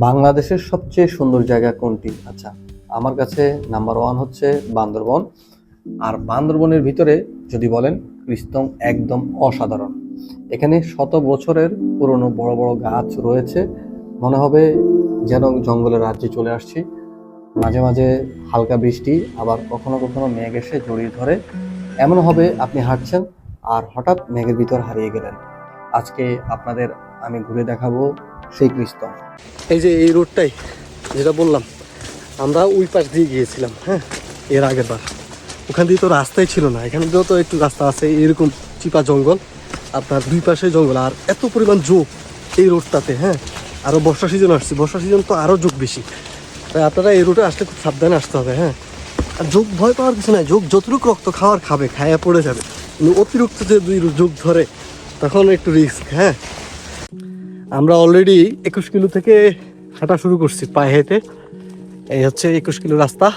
বাংলাদেশের সবচেয়ে সুন্দর জায়গা কোনটি? আচ্ছা, আমার কাছে নাম্বার ওয়ান হচ্ছে বান্দরবন। আর বান্দরবনের ভিতরে যদি বলেন, কৃষ্টং একদম অসাধারণ। এখানে শত বছরের পুরনো বড় বড় গাছ রয়েছে, মনে হবে যেন জঙ্গলের রাজ্যে চলে আসছি। মাঝে মাঝে হালকা বৃষ্টি, আবার কখনো কখনো মেঘ এসে জড়িয়ে ধরে। এমন হবে আপনি হাঁটছেন আর হঠাৎ মেঘের ভিতর হারিয়ে গেলেন। আজকে আপনাদের আমি ঘুরে দেখাবো সেই কৃষ্টং। এই যে এই রোডটাই যেটা বললাম, আমরা ওই পাশ দিয়ে গিয়েছিলাম। হ্যাঁ, এর আগের বার ওখান দিয়ে তো রাস্তাই ছিল না। এখানে তো একটু রাস্তা আছে, এরকম চিপা জঙ্গল, আপনার দুই পাশে জঙ্গল, আর এত পরিমাণ ঝোঁক এই রোডটাতে। হ্যাঁ, আরও বর্ষা সিজন আসছে, বর্ষা সিজন তো আরও ঝোঁক বেশি। তাই আপনারা এই রোডে আসলে খুব সাবধানে আসতে হবে। হ্যাঁ, আর ঝোঁক ভয় পাওয়ার কিছু নাই, ঝোঁক যতটুকু রক্ত খাওয়ার খাবে, খাইয়া পড়ে যাবে। কিন্তু অতিরিক্ত যে দুই ঝোঁক ধরে তখন একটু রিস্ক। হ্যাঁ, আমরা অলরেডি 21 কিলো থেকে হাঁটা শুরু করছি পায়ে হেঁটে। এই হচ্ছে 21 কিলো রাস্তা,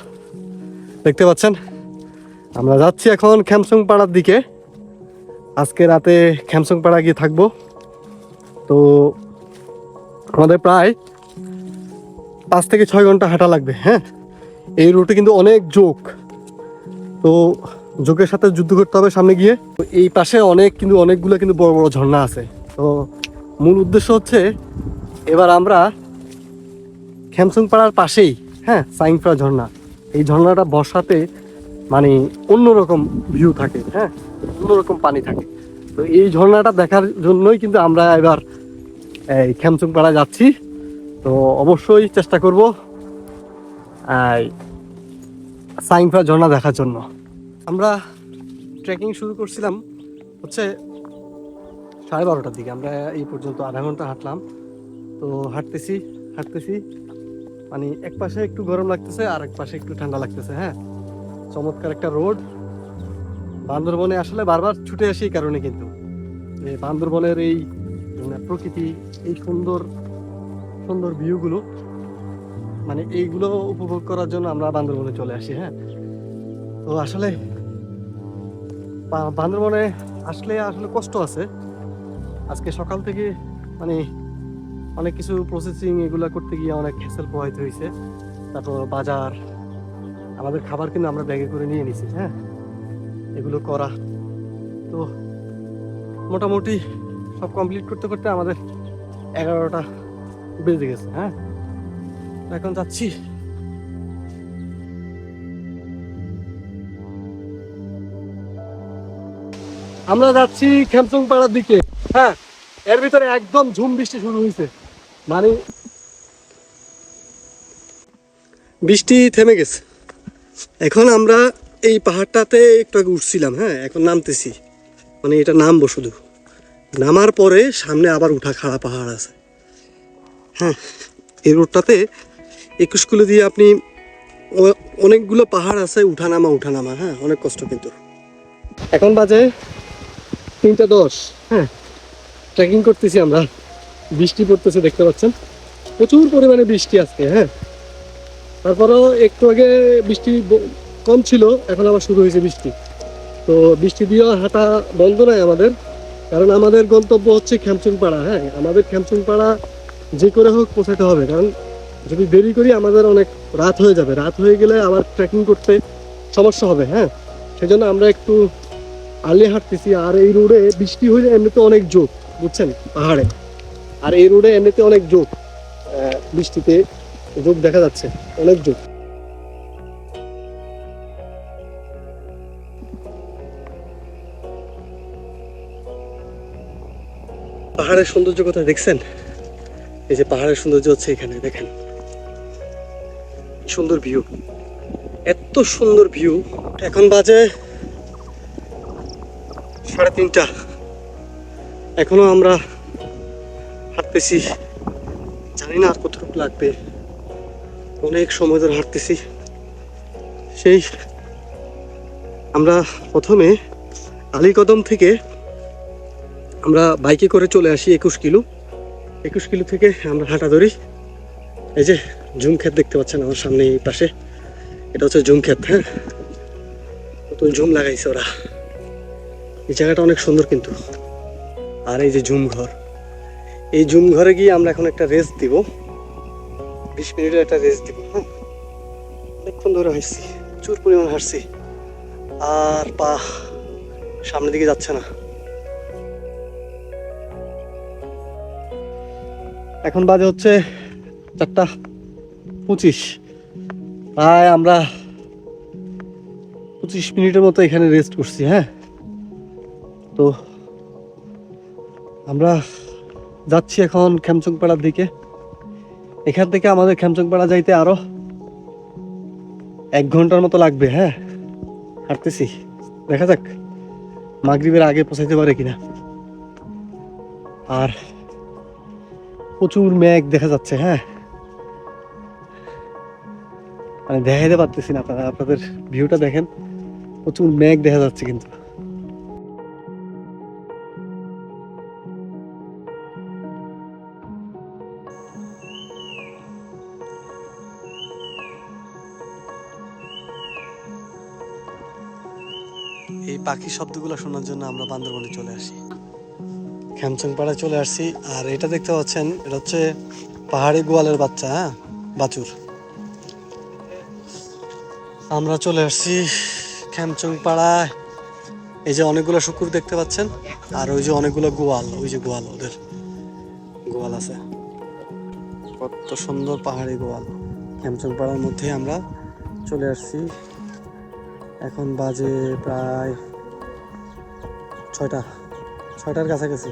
দেখতে পাচ্ছেন। আমরা যাচ্ছি এখন খ্যামসং পাড়ার দিকে। আজকে রাতে খ্যামসং পাড়া গিয়ে থাকবো। তো আমাদের প্রায় 5 থেকে 6 ঘন্টা হাঁটা লাগবে। হ্যাঁ, এই রুটে কিন্তু অনেক ঝোঁক, তো ঝোঁকের সাথে যুদ্ধ করতে হবে সামনে গিয়ে। এই পাশে অনেকগুলো কিন্তু বড় বড় ঝর্ণা আছে। তো মূল উদ্দেশ্য হচ্ছে এবার আমরা খ্যামসং পাড়ার পাশেই, হ্যাঁ, সাইংফা ঝর্ণা। এই ঝর্ণাটা বর্ষাতে মানে অন্যরকম ভিউ থাকে। হ্যাঁ, অন্যরকম পানি থাকে। তো এই ঝর্ণাটা দেখার জন্যই কিন্তু আমরা এবার এই খ্যামসং পাড়া যাচ্ছি। তো অবশ্যই চেষ্টা করব এই সাইংফা ঝর্ণা দেখার জন্য। আমরা ট্রেকিং শুরু করছিলাম হচ্ছে 12:30টার দিকে। আমরা এই পর্যন্ত আধা ঘন্টা হাঁটলাম। তো হাঁটতেছি মানে এক পাশে একটু গরম লাগতেছে আর এক পাশে একটু ঠান্ডা লাগতেছে। হ্যাঁ, চমৎকার একটা রোড। বান্দরবনে আসলে বারবার ছুটে আসি এই কারণে, কিন্তু যে বান্দরবনের এই প্রকৃতি, এই সুন্দর সুন্দর ভিউগুলো, মানে এইগুলো উপভোগ করার জন্য আমরা বান্দরবনে চলে আসি। হ্যাঁ, তো আসলে বান্দরবনে আসলে কষ্ট আছে। আজকে সকাল থেকে মানে অনেক কিছু প্রসেসিং এগুলো করতে গিয়ে অনেক হ্যাসেল পোহাইতে হয়েছে। তারপর বাজার, আমাদের খাবার কিন্তু আমরা ব্যাগে করে নিয়ে নিছি। হ্যাঁ, এগুলো করা তো মোটামুটি সব কমপ্লিট করতে করতে আমাদের 11টা বেজে গেছে। হ্যাঁ, এখন যাচ্ছি। আমরা যাচ্ছি খ্যামসং পাড়ার দিকে। হ্যাঁ, এর ভিতরে একদম ঝুম বৃষ্টি শুরু হয়েছে, মানে বৃষ্টি থেমে গেছে। এখন আমরা এই পাহাড়টাতে একটু আগে উঠছিলাম। হ্যাঁ, এখন নামতেছি, মানে এটা নামবো শুধু। নামার পরে সামনে আবার উঠা খাড়া পাহাড় আছে। হ্যাঁ, এই রোডটাতে 21 কিলো দিয়ে আপনি অনেকগুলো পাহাড় আছে, উঠানামা। হ্যাঁ, অনেক কষ্ট কিন্তু। এখন বাজে 3:10। হ্যাঁ, ট্রেকিং করতেছি আমরা। বৃষ্টি পড়তেছে, দেখতে পাচ্ছেন, প্রচুর পরিমাণে বৃষ্টি আজকে। হ্যাঁ, তারপরেও একটু আগে বৃষ্টি কম ছিল, এখন আবার শুরু হয়েছে বৃষ্টি। তো বৃষ্টি দিয়েও হাঁটা বন্ধ নয় আমাদের, কারণ আমাদের গন্তব্য হচ্ছে খ্যামসং পাড়া। হ্যাঁ, আমাদের খ্যামসং পাড়া যে করে হোক পৌঁছাতে হবে, কারণ যদি দেরি করি আমাদের অনেক রাত হয়ে যাবে। রাত হয়ে গেলে আবার ট্রেকিং করতে সমস্যা হবে। হ্যাঁ, সেই জন্য আমরা একটু আর্লি হাঁটতেছি। আর এই রোডে বৃষ্টি হলে এমনিতে অনেক ঝোঁক, বুঝছেন, পাহাড়ে। আর এই রোডে এমনিতে অনেক ঝোঁক, বৃষ্টিতে ঝোঁক দেখা যাচ্ছে, অনেক ঝোঁক। পাহাড়ের সৌন্দর্য কথা দেখছেন? এই যে পাহাড়ের সৌন্দর্য হচ্ছে এখানে, দেখেন সুন্দর ভিউ, এত সুন্দর ভিউ। এখন বাজে 3:30। এখনো আমরা হাঁটতেছি, জানি না আর কতটুকু লাগবে। অনেক সময় ধরে হাঁটতেছি। সেই আমরা প্রথমে আলীকদম থেকে আমরা বাইকে করে চলে আসি 21 কিলো থেকে আমরা হাঁটা ধরি। এই যে ঝুম ক্ষেত দেখতে পাচ্ছেন আমার সামনে, এই পাশে এটা হচ্ছে ঝুম ক্ষেত। হ্যাঁ, নতুন ঝুম লাগাইছে ওরা। এই জায়গাটা অনেক সুন্দর কিন্তু। আর এই যে ঝুম ঘর, এই ঝুম ঘরে গিয়ে আমরা এখন একটা রেস্ট দিব। 20 মিনিটের একটা রেস্ট দিব। হ্যাঁ, অনেকক্ষণ ধরে হাঁটছি, প্রচুর পরিমাণ হাঁটছি, আর পা সামনের দিকে যাচ্ছে না। এখন বাজে হচ্ছে 4:25। প্রায় আমরা 25 মিনিটের মতো এখানে রেস্ট করছি। হ্যাঁ, তো আমরা যাচ্ছি এখন খেমচংপাড়ার দিকে। এখান থেকে আমাদের খেমচংপাড়া যাইতে আরো 1 ঘন্টার মতো লাগবে। হ্যাঁ, হাঁটতেছি, দেখা যাক মাগরিবের আগে পৌঁছাইতে পারে কিনা। আর প্রচুর মেঘ দেখা যাচ্ছে। হ্যাঁ, মানে দেখাইতে পারতেছি না, আপনারা আপনাদের ভিউটা দেখেন, প্রচুর মেঘ দেখা যাচ্ছে কিন্তু। এই পাখি শব্দগুলো শোনার জন্য আমরা বান্দরবনে চলে আসি, খেমচংপাড়ায় চলে আসছি। আর এটা দেখতে পাচ্ছেন, এটা হচ্ছে পাহাড়ি গোয়ালের বাচ্চা। হ্যাঁ, বাছুর। আমরা চলে আসছি খেমচংপাড়ায়। এই যে অনেকগুলো শুকুর দেখতে পাচ্ছেন, আর ওই যে অনেকগুলো গোয়াল, ওই যে গোয়াল, ওদের গোয়াল আছে। কত সুন্দর পাহাড়ি গোয়াল। খেমচংপাড়ার মধ্যে আমরা চলে আসছি। এখন বাজে প্রায় 6টার কাছাকাছি।